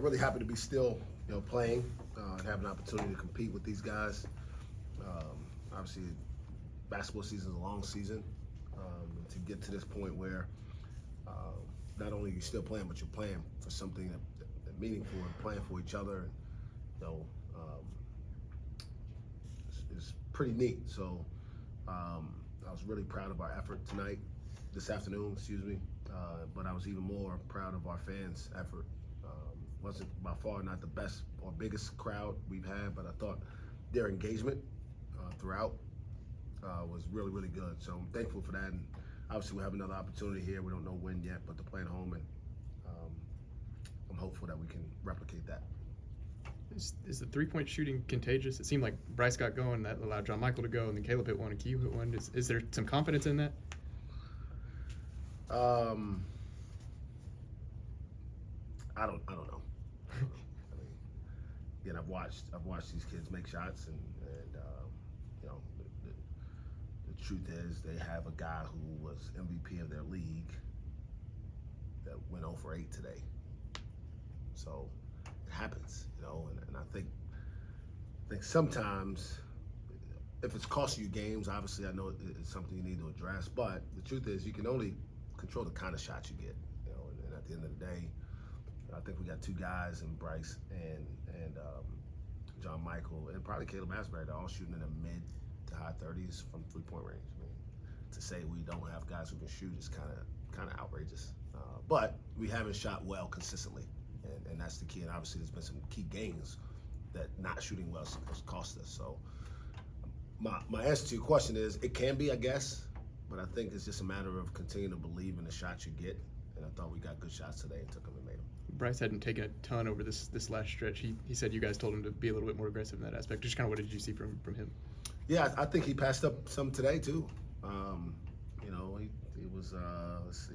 Really happy to be still, playing and have an opportunity to compete with these guys. Obviously, basketball season is a long season. To get to this point where not only are you still playing, but you're playing for something that meaningful and playing for each other. And, you know, um, it's pretty neat. So I was really proud of our effort this afternoon, excuse me. But I was even more proud of our fans' effort. Wasn't by far not the best or biggest crowd we've had, but I thought their engagement throughout was really, really good. So I'm thankful for that. And obviously, we'll have another opportunity here. We don't know when yet, but to play at home, and I'm hopeful that we can replicate that. Is the three-point shooting contagious? It seemed like Bryce got going, that allowed John Michael to go, and then Caleb hit one and Q hit one. Is there some confidence in that? I don't know. I mean, again, I've watched these kids make shots, and the truth is they have a guy who was MVP of their league that went 0 for 8 today. So it happens, and I think sometimes if it's costing you games, obviously I know it's something you need to address, but the truth is you can only control the kind of shots you get, and at the end of the day, I think we got two guys in Bryce and John Michael and probably Caleb Asbury. They're all shooting in the mid to high 30s from 3-point range. I mean, to say we don't have guys who can shoot is kind of outrageous. But we haven't shot well consistently, and that's the key. And obviously, there's been some key games that not shooting well has cost us. So my answer to your question is it can be, I guess, but I think it's just a matter of continuing to believe in the shots you get. And I thought we got good shots today and took them and made them. Bryce hadn't taken a ton over this last stretch. He said you guys told him to be a little bit more aggressive in that aspect. Just kind of what did you see from him? Yeah, I think he passed up some today too. He was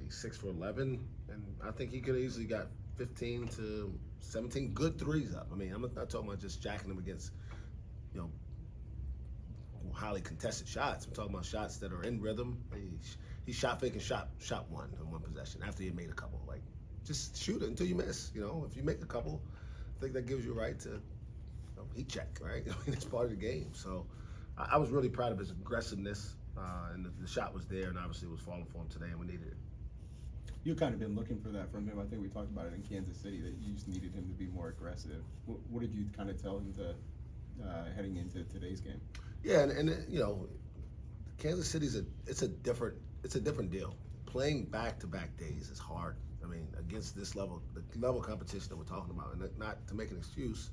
6 for 11, and I think he could have easily got 15 to 17 good threes up. I mean, I'm not talking about just jacking them against, highly contested shots. I'm talking about shots that are in rhythm. He shot fake and shot one in one possession after he had made a couple. Like, just shoot it until you miss. If you make a couple, I think that gives you a right to heat check, right? I mean, it's part of the game. So I was really proud of his aggressiveness, and the shot was there, and obviously it was falling for him today, and we needed it. You've kind of been looking for that from him. I think we talked about it in Kansas City, that you just needed him to be more aggressive. What did you kind of tell him heading into today's game? Yeah, and Kansas City's a different deal. Playing back-to-back days is hard. I mean, against the level of competition that we're talking about, and not to make an excuse,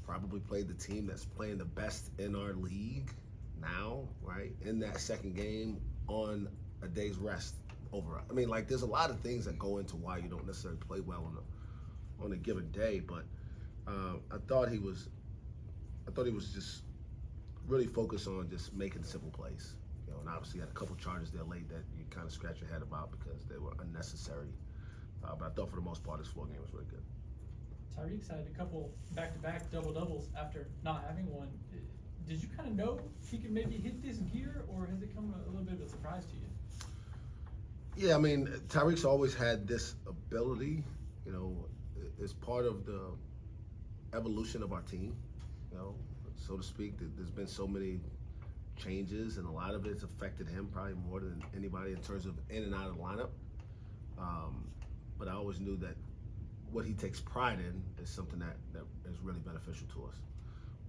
probably played the team that's playing the best in our league now, right? In that second game on a day's rest over. I mean, there's a lot of things that go into why you don't necessarily play well on a given day, but I thought he was just really focused on just making simple plays. And obviously had a couple charges there late that you kind of scratch your head about because they were unnecessary. But I thought for the most part, this floor game was really good. Tariq's had a couple back-to-back double-doubles after not having one. Did you kind of know he could maybe hit this gear, or has it come a little bit of a surprise to you? Yeah, I mean, Tariq's always had this ability, as part of the evolution of our team, so to speak. There's been so many changes, and a lot of it's affected him probably more than anybody in terms of in and out of the lineup. But I always knew that what he takes pride in is something that is really beneficial to us.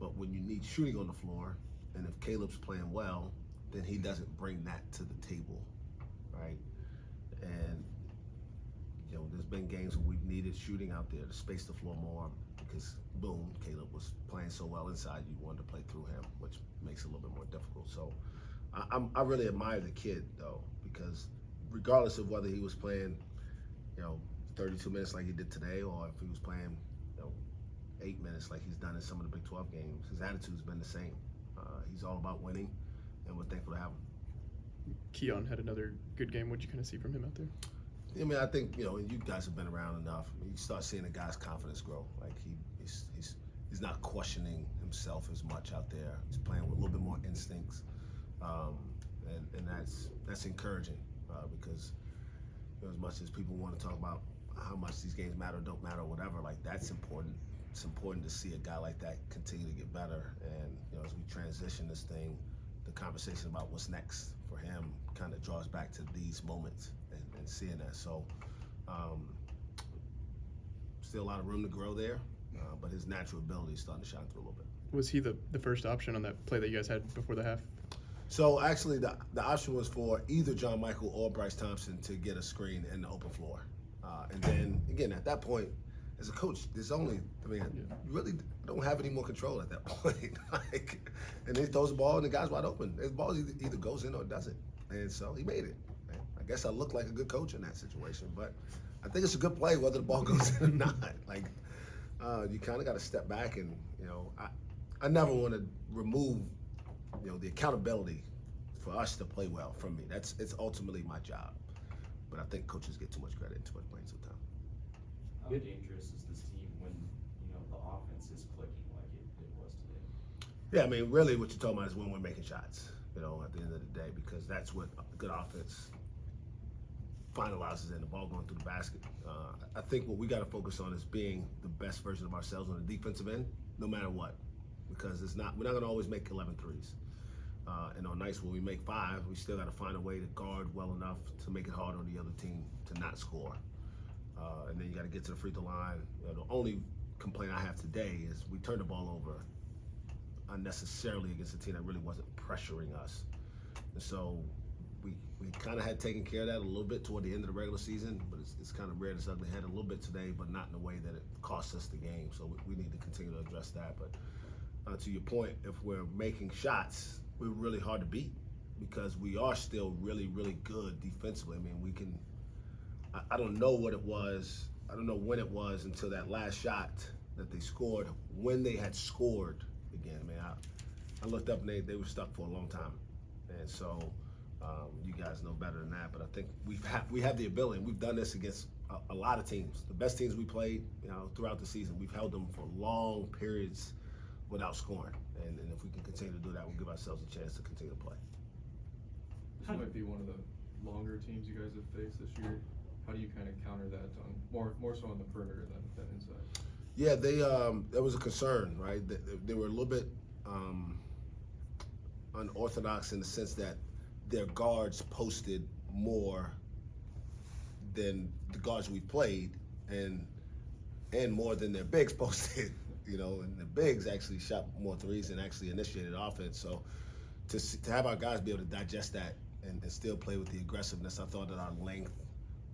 But when you need shooting on the floor, and if Caleb's playing well, then he doesn't bring that to the table, right? And there's been games where we've needed shooting out there to space the floor more because, boom, Caleb was playing so well inside, you wanted to play through him, which makes it a little bit more difficult. So I really admire the kid, though, because regardless of whether he was playing, 32 minutes like he did today, or if he was playing, 8 minutes like he's done in some of the Big 12 games, his attitude's been the same. He's all about winning, and we're thankful to have him. Keon had another good game. What'd you kind of see from him out there? I mean, I think, and you guys have been around enough. I mean, you start seeing the guy's confidence grow. Like he's not questioning himself as much out there. He's playing with a little bit more instincts, and that's encouraging because as much as people want to talk about how how much these games matter or don't matter or whatever. Like, that's important. It's important to see a guy like that continue to get better. And, you know, as we transition this thing, the conversation about what's next for him kind of draws back to these moments and seeing that. So, still a lot of room to grow there, but his natural ability is starting to shine through a little bit. Was he the first option on that play that you guys had before the half? So actually, the option was for either John Michael or Bryce Thompson to get a screen in the open floor. And then, again, at that point, as a coach, there's only, you really don't have any more control at that point. Like, and he throws the ball, and the guy's wide open. The ball either goes in or it doesn't. And so he made it. I guess I look like a good coach in that situation, but I think it's a good play whether the ball goes in or not. Like, you kind of got to step back and, you know, I never want to remove, you know, the accountability for us to play well from me. It's ultimately my job. But I think coaches get too much credit and too much blame sometimes. How dangerous is this team when, you know, the offense is clicking like it was today? Yeah, I mean, really what you're talking about is when we're making shots, you know, at the end of the day, because that's what a good offense finalizes in, the ball going through the basket. I think what we got to focus on is being the best version of ourselves on the defensive end, no matter what, because we're not going to always make 11 threes. And on nights when we make 5, we still got to find a way to guard well enough to make it hard on the other team to not score. And then you got to get to the free throw line. You know, the only complaint I have today is we turned the ball over unnecessarily against a team that really wasn't pressuring us. And so we kind of had taken care of that a little bit toward the end of the regular season, but it's kind of reared its ugly head a little bit today, but not in a way that it cost us the game. So we need to continue to address that. But to your point, if we're making shots, we're really hard to beat because we are still really, really good defensively. I mean, we can, I don't know what it was. I don't know when it was until that last shot that they scored, when they had scored again. I mean, I looked up and they were stuck for a long time. And so you guys know better than that, but I think we have the ability, and we've done this against a lot of teams. The best teams we played, you know, throughout the season, we've held them for long periods without scoring. And if we can continue to do that, we'll give ourselves a chance to continue to play. This might be one of the longer teams you guys have faced this year. How do you kind of counter that on more so on the perimeter than inside? Yeah, that was a concern, right? They were a little bit unorthodox in the sense that their guards posted more than the guards we played, and more than their bigs posted. You know, and the bigs actually shot more threes and actually initiated offense. So to have our guys be able to digest that and still play with the aggressiveness, I thought that our length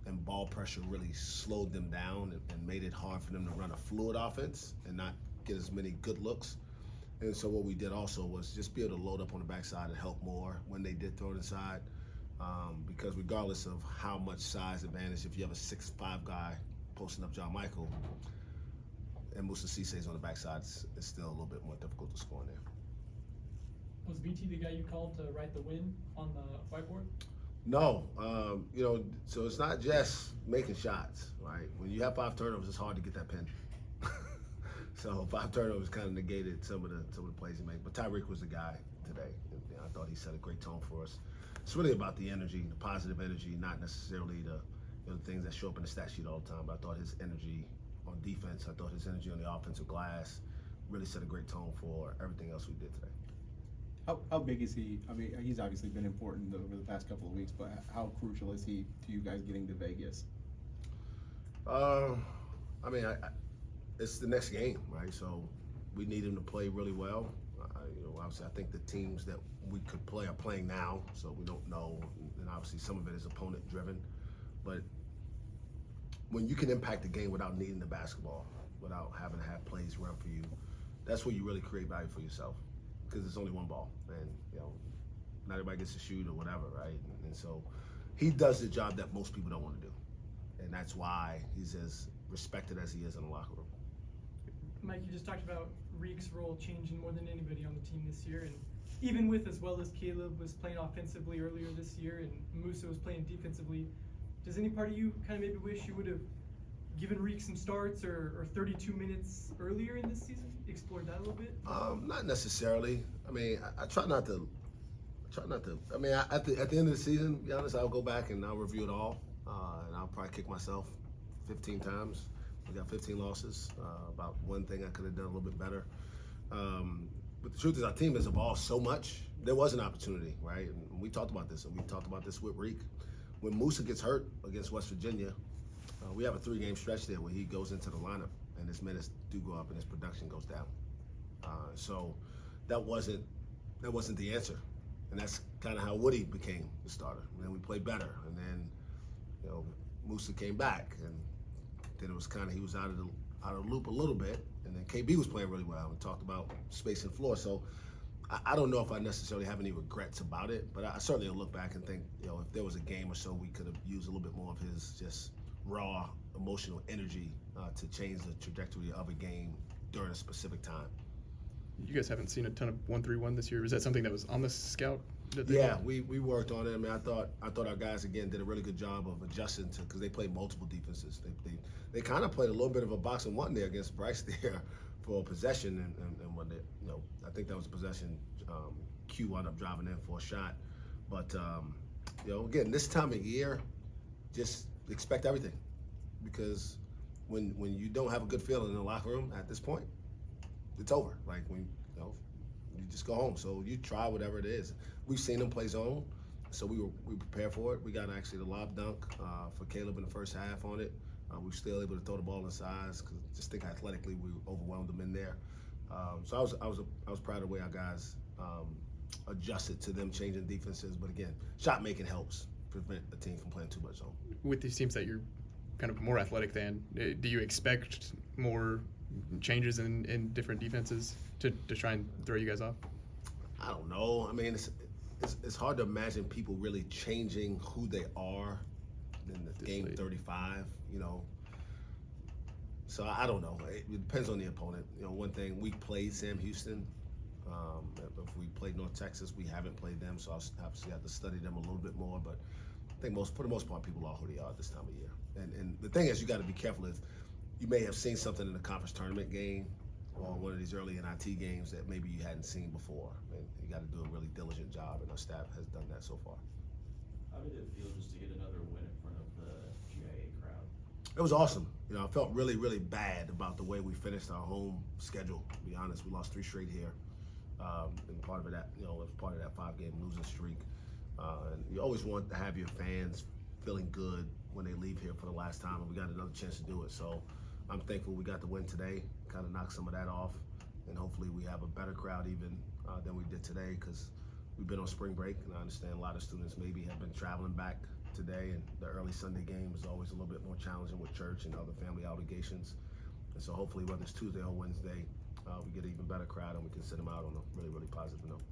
and ball pressure really slowed them down and made it hard for them to run a fluid offense and not get as many good looks. And so what we did also was just be able to load up on the backside and help more when they did throw it inside. Because regardless of how much size advantage, if you have a 6'5" guy posting up John Michael, and Musa Cisse's on the backside, it's still a little bit more difficult to score in there. Was BT the guy you called to write the win on the whiteboard? No, you know, so it's not just making shots, right? When you have 5 turnovers, it's hard to get that pin. So 5 turnovers kind of negated some of the plays he made. But Tariq was the guy today. And, you know, I thought he set a great tone for us. It's really about the energy, the positive energy, not necessarily the things that show up in the stat sheet all the time. But I thought his energy on defense, I thought his energy on the offensive glass really set a great tone for everything else we did today. How big is he? I mean, he's obviously been important over the past couple of weeks, but how crucial is he to you guys getting to Vegas? I mean, it's the next game, right? So we need him to play really well. You know, obviously, I think the teams that we could play are playing now, so we don't know. And obviously, some of it is opponent-driven. But when you can impact the game without needing the basketball, without having to have plays run for you, that's where you really create value for yourself. Because it's only one ball, and you know, not everybody gets to shoot or whatever, right? And so he does the job that most people don't want to do, and that's why he's as respected as he is in the locker room. Mike, you just talked about Reek's role changing more than anybody on the team this year, and even with as well as Caleb was playing offensively earlier this year and Musa was playing defensively, does any part of you kind of maybe wish you would have given Reek some starts or 32 minutes earlier in this season? Explored that a little bit? Not necessarily. I mean, I try not to. I mean, at the end of the season, to be honest, I'll go back and I'll review it all, and I'll probably kick myself 15 times. We got 15 losses. About one thing I could have done a little bit better. But the truth is, our team has evolved so much. There was an opportunity, right? And we talked about this, and we talked about this with Reek. When Musa gets hurt against West Virginia, we have a 3-game stretch there where he goes into the lineup, and his minutes do go up, and his production goes down. So that wasn't the answer, and that's kind of how Woody became the starter. And then we played better, and then Musa came back, and then it was kind of he was out of the loop a little bit, and then KB was playing really well. We talked about space and floor, so I don't know if I necessarily have any regrets about it, but I certainly will look back and think, if there was a game or so we could have used a little bit more of his just raw emotional energy to change the trajectory of a game during a specific time. You guys haven't seen a ton of 1-3-1 this year. Was that something that was on the scout? Yeah, we worked on it. I mean, I thought our guys again did a really good job of adjusting to because they played multiple defenses. They kind of played a little bit of a box and one there against Bryce there for a possession, and when they, I think that was a possession. Q wound up driving in for a shot, but again, this time of year, just expect everything, because when you don't have a good feeling in the locker room at this point, it's over. Like when you just go home. So you try whatever it is. We've seen them play zone, so we prepared for it. We got actually the lob dunk for Caleb in the first half on it. We were still able to throw the ball inside because just think athletically we overwhelmed them in there. So I was proud of the way our guys adjusted to them changing defenses. But again, shot making helps prevent a team from playing too much zone. With these teams that you're kind of more athletic than, do you expect more changes in different defenses to try and throw you guys off? I don't know. I mean, it's hard to imagine people really changing who they are in the game 35, So I don't know. It depends on the opponent. One thing, we played Sam Houston. If we played North Texas, we haven't played them, so I'll obviously have to study them a little bit more. But I think for the most part, people are who they are at this time of year. And the thing is, you got to be careful. If you may have seen something in the conference tournament game or one of these early NIT games that maybe you hadn't seen before. And you got to do a really diligent job, and our staff has done that so far. How did it feel just to get another win in front of the GIA crowd? It was awesome. I felt really, really bad about the way we finished our home schedule. To be honest, we lost 3 straight here, and part of it, it was part of that 5-game losing streak. And you always want to have your fans feeling good when they leave here for the last time, and we got another chance to do it. So I'm thankful we got the win today, kind of knock some of that off, and hopefully we have a better crowd even than we did today, because we've been on spring break, and I understand a lot of students maybe have been traveling back today, and the early Sunday game is always a little bit more challenging with church and other family obligations. And so hopefully, whether it's Tuesday or Wednesday, we get an even better crowd and we can send them out on a really, really positive note.